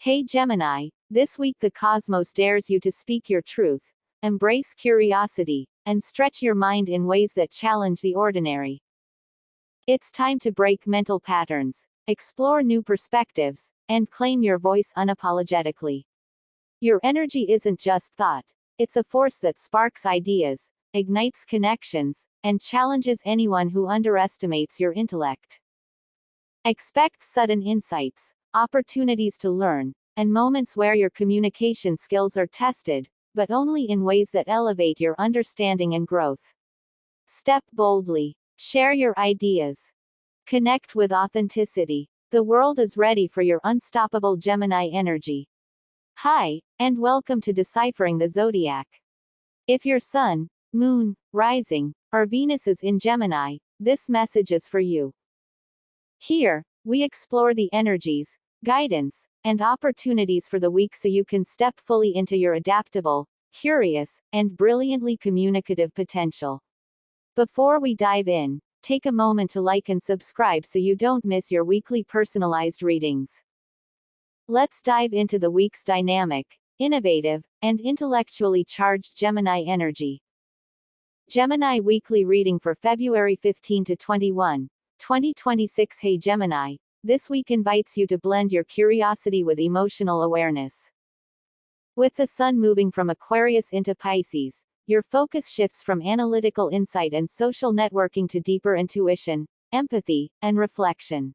Hey Gemini, this week the cosmos dares you to speak your truth, embrace curiosity, and stretch your mind in ways that challenge the ordinary. It's time to break mental patterns, explore new perspectives, and claim your voice unapologetically. Your energy isn't just thought, it's a force that sparks ideas, ignites connections, and challenges anyone who underestimates your intellect. Expect sudden insights, opportunities to learn, and moments where your communication skills are tested, but only in ways that elevate your understanding and growth. Step boldly. Share your ideas. Connect with authenticity. The world is ready for your unstoppable Gemini energy. Hi, and welcome to Deciphering the Zodiac. If your sun, moon, rising, or Venus is in Gemini, this message is for you. Here, we explore the energies, guidance, and opportunities for the week so you can step fully into your adaptable, curious, and brilliantly communicative potential. Before we dive in, take a moment to like and subscribe so you don't miss your weekly personalized readings. Let's dive into the week's dynamic, innovative, and intellectually charged Gemini energy. Gemini Weekly Reading for February 15 to 21, 2026. Hey Gemini, this week invites you to blend your curiosity with emotional awareness. With the sun moving from Aquarius into Pisces, your focus shifts from analytical insight and social networking to deeper intuition, empathy, and reflection.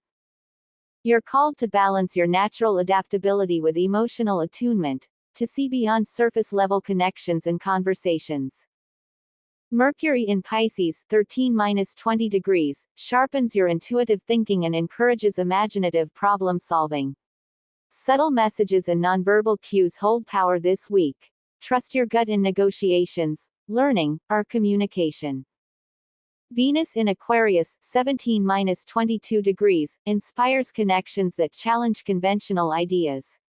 You're called to balance your natural adaptability with emotional attunement, to see beyond surface-level connections and conversations. Mercury in Pisces 13-20 degrees sharpens your intuitive thinking and encourages imaginative problem solving. Subtle messages and nonverbal cues hold power this week. Trust your gut in negotiations, learning, or communication. Venus in Aquarius 17-22 degrees inspires connections that challenge conventional ideas.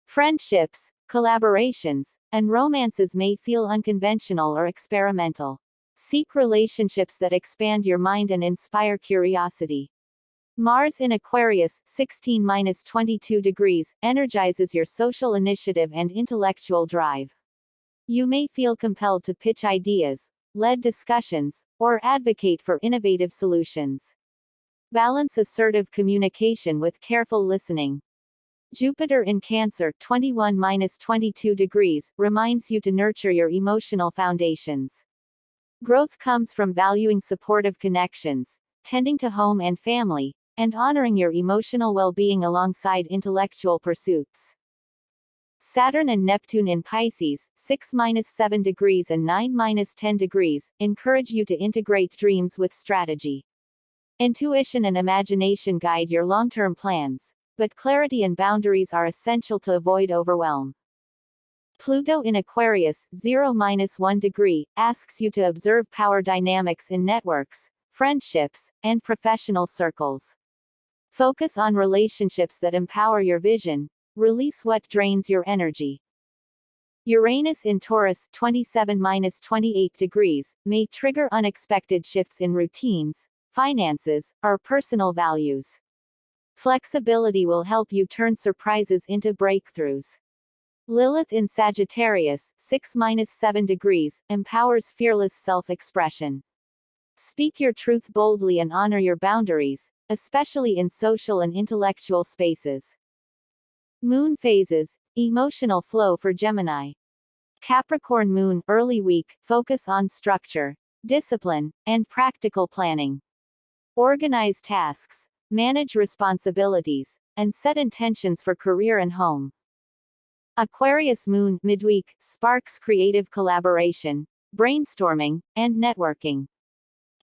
Friendships, collaborations, and romances may feel unconventional or experimental. Seek relationships that expand your mind and inspire curiosity. Mars in Aquarius 16-22 degrees energizes your social initiative and intellectual drive. You may feel compelled to pitch ideas, lead discussions, or advocate for innovative solutions. Balance assertive communication with careful listening. Jupiter in Cancer 21-22 degrees reminds you to nurture your emotional foundations. Growth comes from valuing supportive connections, tending to home and family, and honoring your emotional well-being alongside intellectual pursuits. Saturn and Neptune in Pisces 6-7 degrees and 9-10 degrees encourage you to integrate dreams with strategy. Intuition and imagination guide your long-term plans, but clarity and boundaries are essential to avoid overwhelm. Pluto in Aquarius 0-1 degree asks you to observe power dynamics in networks, friendships, and professional circles. Focus on relationships that empower your vision. Release what drains your energy. Uranus in Taurus 27-28 degrees may trigger unexpected shifts in routines, finances, or personal values. Flexibility will help you turn surprises into breakthroughs. Lilith in Sagittarius 6-7 degrees empowers fearless self-expression. Speak your truth boldly and honor your boundaries, especially in social and intellectual spaces. Moon phases, emotional flow for Gemini. Capricorn Moon, early week, focus on structure, discipline, and practical planning. Organize tasks, manage responsibilities, and set intentions for career and home. Aquarius Moon, midweek, sparks creative collaboration, brainstorming, and networking.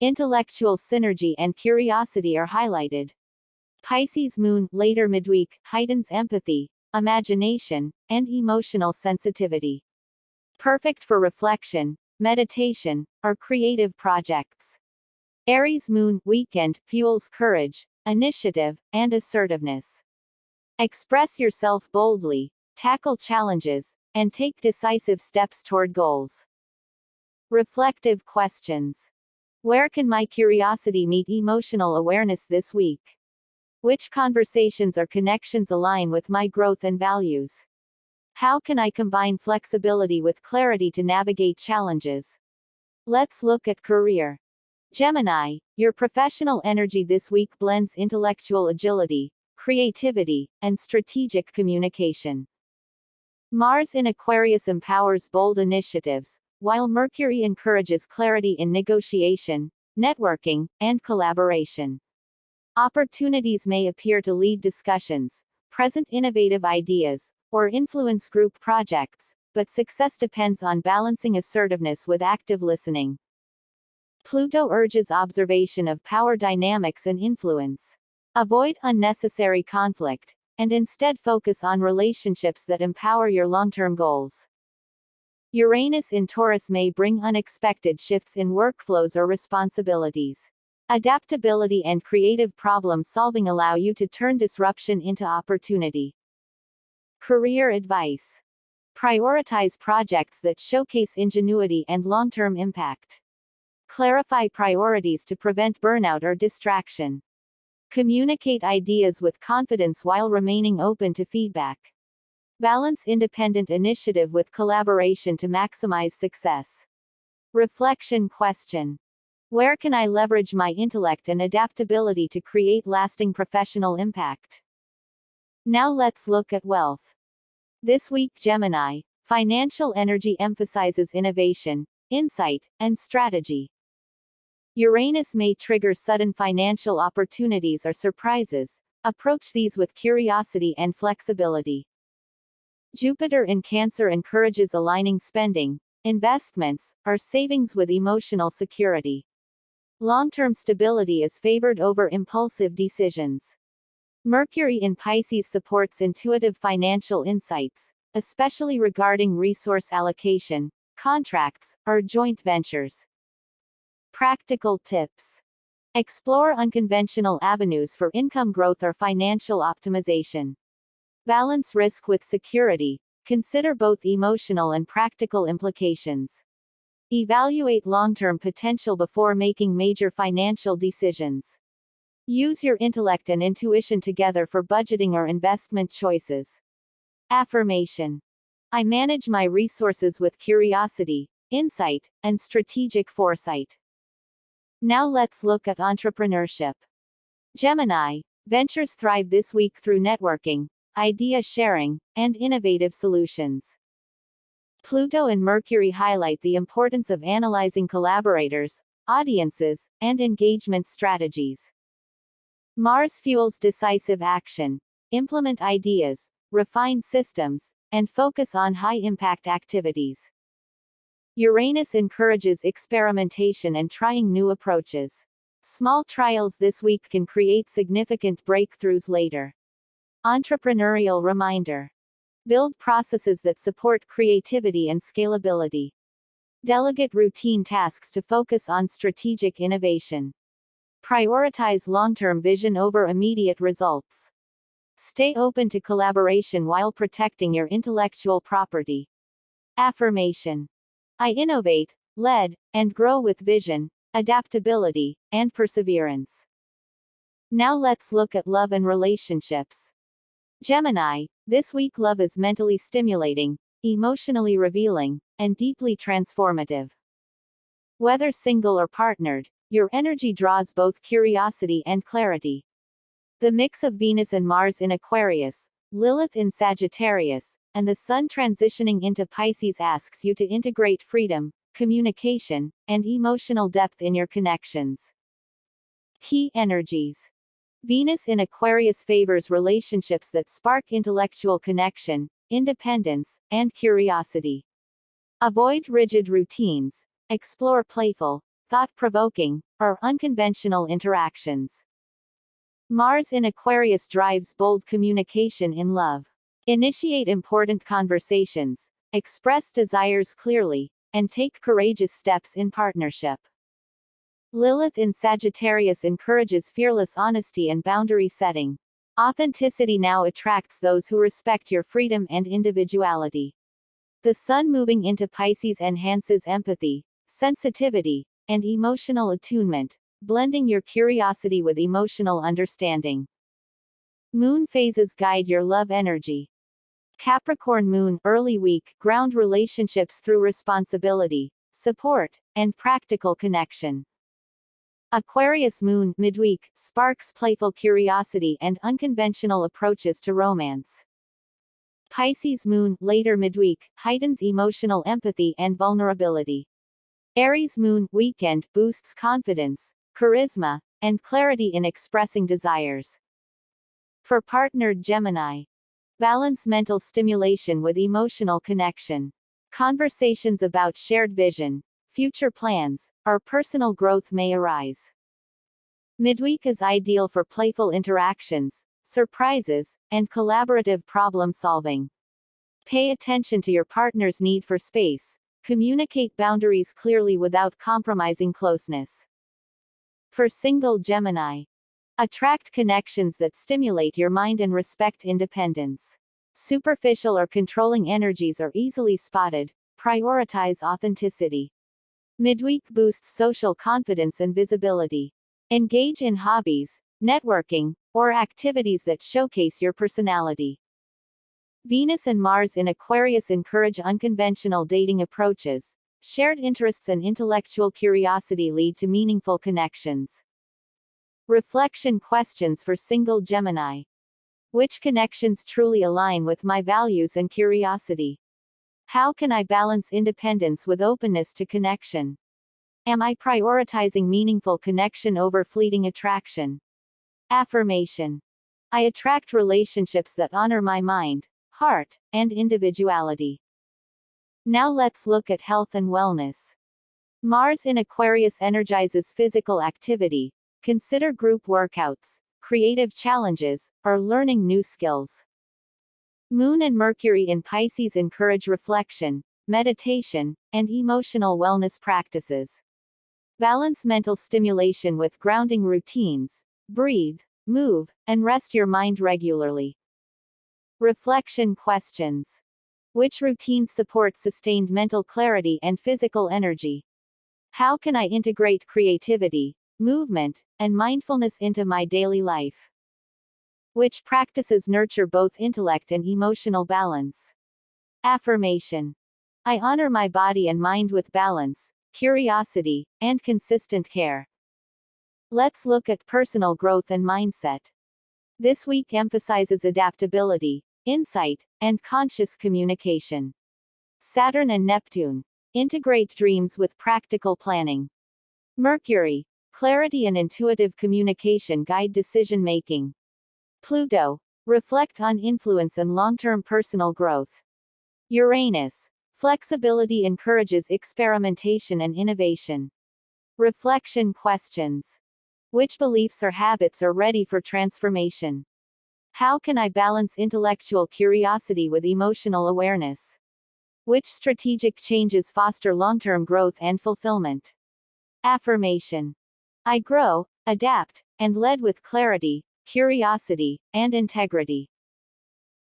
Intellectual synergy and curiosity are highlighted. Pisces Moon, later midweek, heightens empathy, imagination, and emotional sensitivity. Perfect for reflection, meditation, or creative projects. Aries Moon, weekend, fuels courage, initiative, and assertiveness. Express yourself boldly, tackle challenges, and take decisive steps toward goals. Reflective questions. Where can my curiosity meet emotional awareness this week? Which conversations or connections align with my growth and values? How can I combine flexibility with clarity to navigate challenges? Let's look at career. Gemini, your professional energy this week blends intellectual agility, creativity, and strategic communication. Mars in Aquarius empowers bold initiatives, while Mercury encourages clarity in negotiation, networking, and collaboration. Opportunities may appear to lead discussions, present innovative ideas, or influence group projects, but success depends on balancing assertiveness with active listening. Pluto urges observation of power dynamics and influence. Avoid unnecessary conflict, and instead focus on relationships that empower your long-term goals. Uranus in Taurus may bring unexpected shifts in workflows or responsibilities. Adaptability and creative problem-solving allow you to turn disruption into opportunity. Career advice. Prioritize projects that showcase ingenuity and long-term impact. Clarify priorities to prevent burnout or distraction. Communicate ideas with confidence while remaining open to feedback. Balance independent initiative with collaboration to maximize success. Reflection question. Where can I leverage my intellect and adaptability to create lasting professional impact? Now let's look at wealth. This week, Gemini, financial energy emphasizes innovation, insight, and strategy. Uranus may trigger sudden financial opportunities or surprises. Approach these with curiosity and flexibility. Jupiter in Cancer encourages aligning spending, investments, or savings with emotional security. Long-term stability is favored over impulsive decisions. Mercury in Pisces supports intuitive financial insights, especially regarding resource allocation, contracts, or joint ventures. Practical tips. Explore unconventional avenues for income growth or financial optimization. Balance risk with security. Consider both emotional and practical implications. Evaluate long-term potential before making major financial decisions. Use your intellect and intuition together for budgeting or investment choices. Affirmation. I manage my resources with curiosity, insight, and strategic foresight. Now let's look at entrepreneurship. Gemini, ventures thrive this week through networking, idea sharing, and innovative solutions. Pluto and Mercury highlight the importance of analyzing collaborators, audiences, and engagement strategies. Mars fuels decisive action. Implement ideas, refine systems, and focus on high-impact activities. Uranus encourages experimentation and trying new approaches. Small trials this week can create significant breakthroughs later. Entrepreneurial reminder. Build processes that support creativity and scalability. Delegate routine tasks to focus on strategic innovation. Prioritize long-term vision over immediate results. Stay open to collaboration while protecting your intellectual property. Affirmation. I innovate, lead, and grow with vision, adaptability, and perseverance. Now let's look at love and relationships. Gemini, this week love is mentally stimulating, emotionally revealing, and deeply transformative. Whether single or partnered, your energy draws both curiosity and clarity. The mix of Venus and Mars in Aquarius, Lilith in Sagittarius, and the Sun transitioning into Pisces asks you to integrate freedom, communication, and emotional depth in your connections. Key energies. Venus in Aquarius favors relationships that spark intellectual connection, independence, and curiosity. Avoid rigid routines. Explore playful, thought-provoking, or unconventional interactions. Mars in Aquarius drives bold communication in love. Initiate important conversations, express desires clearly, and take courageous steps in partnership. Lilith in Sagittarius encourages fearless honesty and boundary setting. Authenticity now attracts those who respect your freedom and individuality. The Sun moving into Pisces enhances empathy, sensitivity, and emotional attunement, blending your curiosity with emotional understanding. Moon phases guide your love energy. Capricorn moon, early week, ground relationships through responsibility, support, and practical connection. Aquarius moon, midweek, sparks playful curiosity and unconventional approaches to romance. Pisces moon, later midweek, heightens emotional empathy and vulnerability. Aries moon, weekend, boosts confidence, charisma, and clarity in expressing desires. For partnered Gemini, balance mental stimulation with emotional connection. Conversations about shared vision, future plans, or personal growth may arise. Midweek is ideal for playful interactions, surprises, and collaborative problem solving. Pay attention to your partner's need for space. Communicate boundaries clearly without compromising closeness. For single Gemini, attract connections that stimulate your mind and respect independence. Superficial or controlling energies are easily spotted. Prioritize authenticity. Midweek boosts social confidence and visibility. Engage in hobbies, networking, or activities that showcase your personality. Venus and Mars in Aquarius encourage unconventional dating approaches. Shared interests and intellectual curiosity lead to meaningful connections. Reflection questions for single Gemini. Which connections truly align with my values and curiosity? How can I balance independence with openness to connection? Am I prioritizing meaningful connection over fleeting attraction? Affirmation. I attract relationships that honor my mind, heart, and individuality. Now let's look at health and wellness. Mars in Aquarius energizes physical activity. Consider group workouts, creative challenges, or learning new skills. Moon and Mercury in Pisces encourage reflection, meditation, and emotional wellness practices. Balance mental stimulation with grounding routines. Breathe, move, and rest your mind regularly. Reflection questions. Which routines support sustained mental clarity and physical energy? How can I integrate creativity, movement, and mindfulness into my daily life? Which practices nurture both intellect and emotional balance? Affirmation. I honor my body and mind with balance, curiosity, and consistent care. Let's look at personal growth and mindset. This week emphasizes adaptability, insight, and conscious communication. Saturn and Neptune integrate dreams with practical planning. Mercury, clarity and intuitive communication guide decision making. Pluto, reflect on influence and long-term personal growth. Uranus, flexibility encourages experimentation and innovation. Reflection questions. Which beliefs or habits are ready for transformation? How can I balance intellectual curiosity with emotional awareness? Which strategic changes foster long-term growth and fulfillment? Affirmation. I grow, adapt, and lead with clarity, curiosity, and integrity.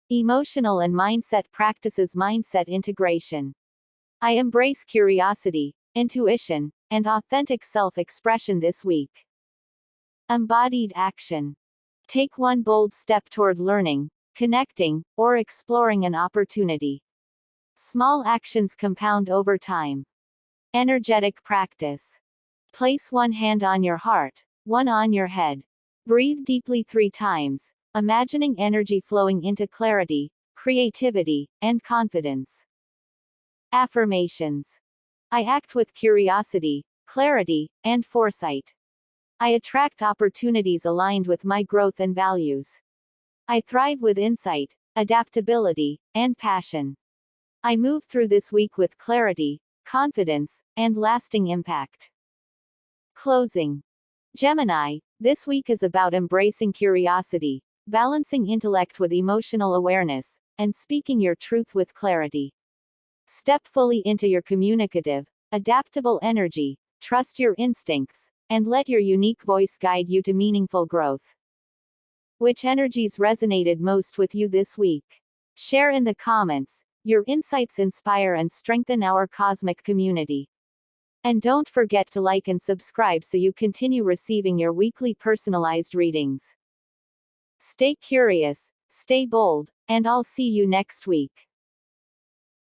Emotional and mindset practices. Mindset integration. I embrace curiosity, intuition, and authentic self-expression this week. Embodied action. Take one bold step toward learning, connecting, or exploring an opportunity. Small actions compound over time. Energetic practice. Place one hand on your heart, one on your head. Breathe deeply 3 times, imagining energy flowing into clarity, creativity, and confidence. Affirmations. I act with curiosity, clarity, and foresight. I attract opportunities aligned with my growth and values. I thrive with insight, adaptability, and passion. I move through this week with clarity, confidence, and lasting impact. Closing. Gemini, this week is about embracing curiosity, balancing intellect with emotional awareness, and speaking your truth with clarity. Step fully into your communicative, adaptable energy, trust your instincts, and let your unique voice guide you to meaningful growth. Which energies resonated most with you this week? Share in the comments. Your insights inspire and strengthen our cosmic community. And don't forget to like and subscribe so you continue receiving your weekly personalized readings. Stay curious, stay bold, and I'll see you next week.